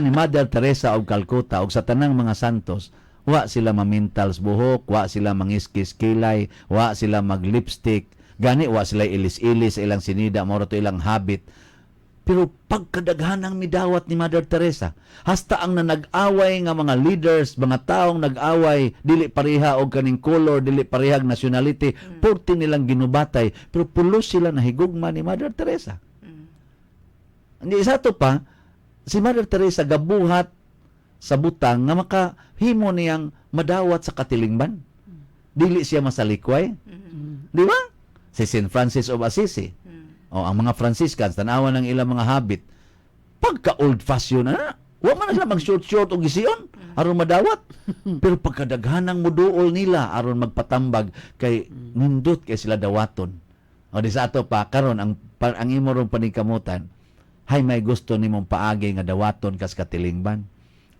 ni Mother Teresa of Calcutta ug sa tanang mga santos, wa sila mamintals buhok, wa sila mangiskis kilay, wa sila mag-lipstick, gani wa sila ilis-ilis sa ilang sinida, moro to ilang habit. Pero pagkadaghanang midawat ni Mother Teresa, hasta ang nanag-away nga mga leaders, mga taong nag-away, dili pareha og kaning color, dili parehag nationality, purti nilang ginubatay, pero pulos sila nahigugma ni Mother Teresa. Hindi isa to pa, si Mother Teresa gabuhat sa butang nga makahimo niyang madawat sa katilingban. Dili siya masalikway. Di ba? Si St. Francis of Assisi. O, ang mga Franciscans, tanawan ng ilang mga habit, pagka old-fashioned na, huwag man na sila mag-short-short o gisiyon, aron madawat. Pero pagkadaghanang muduol nila, aron magpatambag, kay nindot kay sila dawaton. O, di sa ato pa, karon ang imo rong paningkamutan, hay may gusto nimong paagi nga dawaton kas katilingban.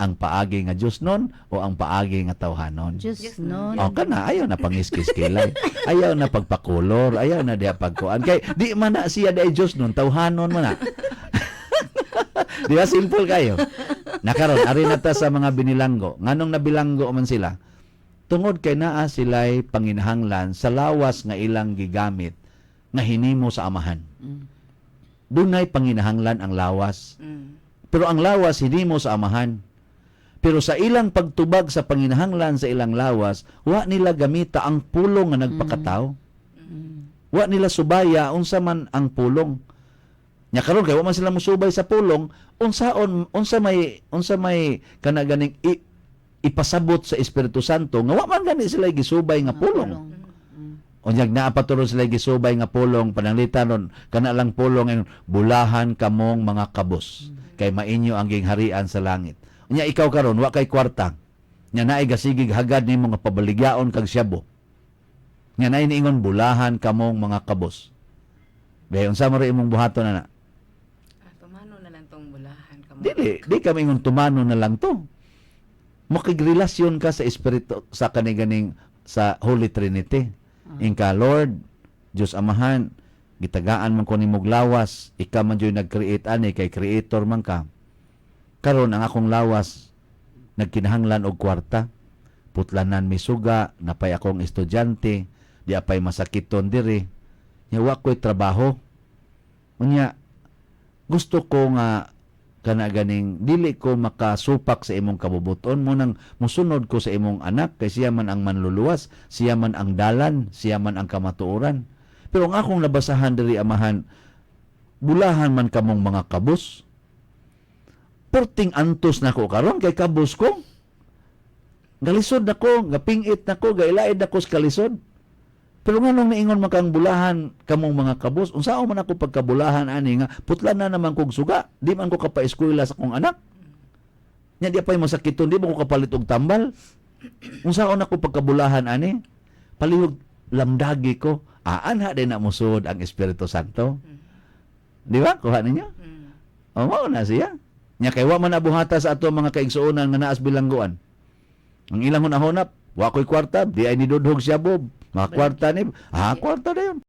Ang paagi nga Diyos nun o ang paagi nga tawhanon? Diyos nun. O kana, ayaw na pangiskis kilay. Ayaw na pagpakulor. Ayaw na diya pagkuan. Kay di man na siya dahil Diyos nun, tawhanon man na. Di ba simple kayo? Nakaroon, ari na ta sa mga binilanggo. Nganong nabilanggo man sila? Tungod kay naa sila'y panginahanglan sa lawas nga ilang gigamit nga hinimo sa amahan. Dunay panginahanglan ang lawas. Pero ang lawas hinimo sa amahan. Pero sa ilang pagtubag sa panginahanglan sa ilang lawas, wa nila gamita ang pulong nga nagpakataw. Wa nila subaya unsa man ang pulong. Nya karon kay wa man sila musubay sa pulong, unsa may kana ganing ipasabot sa Espiritu Santo nga wa man gani sila gisubay nga pulong. Unyag naa pa turon sila gisubay nga pulong, pananglitan ron kana lang pulong ang bulahan kamong mga kabos kay mainyo ang gingharian sa langit. Nya ikaw karon wa kay kwarta. Nya naay gasigig hagad nimo nga pabaligyaon kag syabo. Nya naay niingon bulahan kamong mga kabos. Dayon unsa man imong buhaton na? Tumano na lang tong bulahan ka mo. Di kami ingon tumano na lang to. Makigrelasyon ka sa espiritu sa kaniganing sa Holy Trinity. Inka Lord, Diyos Amahan, gitagaan man ko nimog lawas, ikaw man dyo'y nag-create ani kay creator man ka. Karon ang akong lawas nagkinahanglan og kwarta, putlanan mi suga, napay akong estudyante, di apay masakiton diri. Nya wa ko'y trabaho. Unya gusto ko nga kana ganing dili ko makasupak sa imong kabubuton mo nang musunod ko sa imong anak kay siya man ang manluluwas, siya man ang dalan, siya man ang kamatuoran. Pero ang akong nabasahan diri amahan, bulahan man kamong mga kabos. Porting antos na ko karon kay kabos ko. Galisod na ko, gapingit na ko, gailaid na ko sa kalisod. Pero nga nung naingon makang bulahan kamong mga kabos, unsao man ako pagkabulahan ani nga putlan na naman kog suga, di man ko kapaeskwela sa kong anak. Nya di pay masakiton, di mo ko kapalit og tambal. Unsao na ko pagkabulahan ani? Palihog lamdagi ko. Anha din na musud ang Espiritu Santo. Di ba? Kuha ninyo? O mao na siya. Nya kay wa man nabuhata sa ato mga kaigsuonan nga naas bilangguan. Ang ilang hunahonap, wa ko'y kwarta, di ay nidudhog siya bob. Mga kwarta ni, kwarta na yun.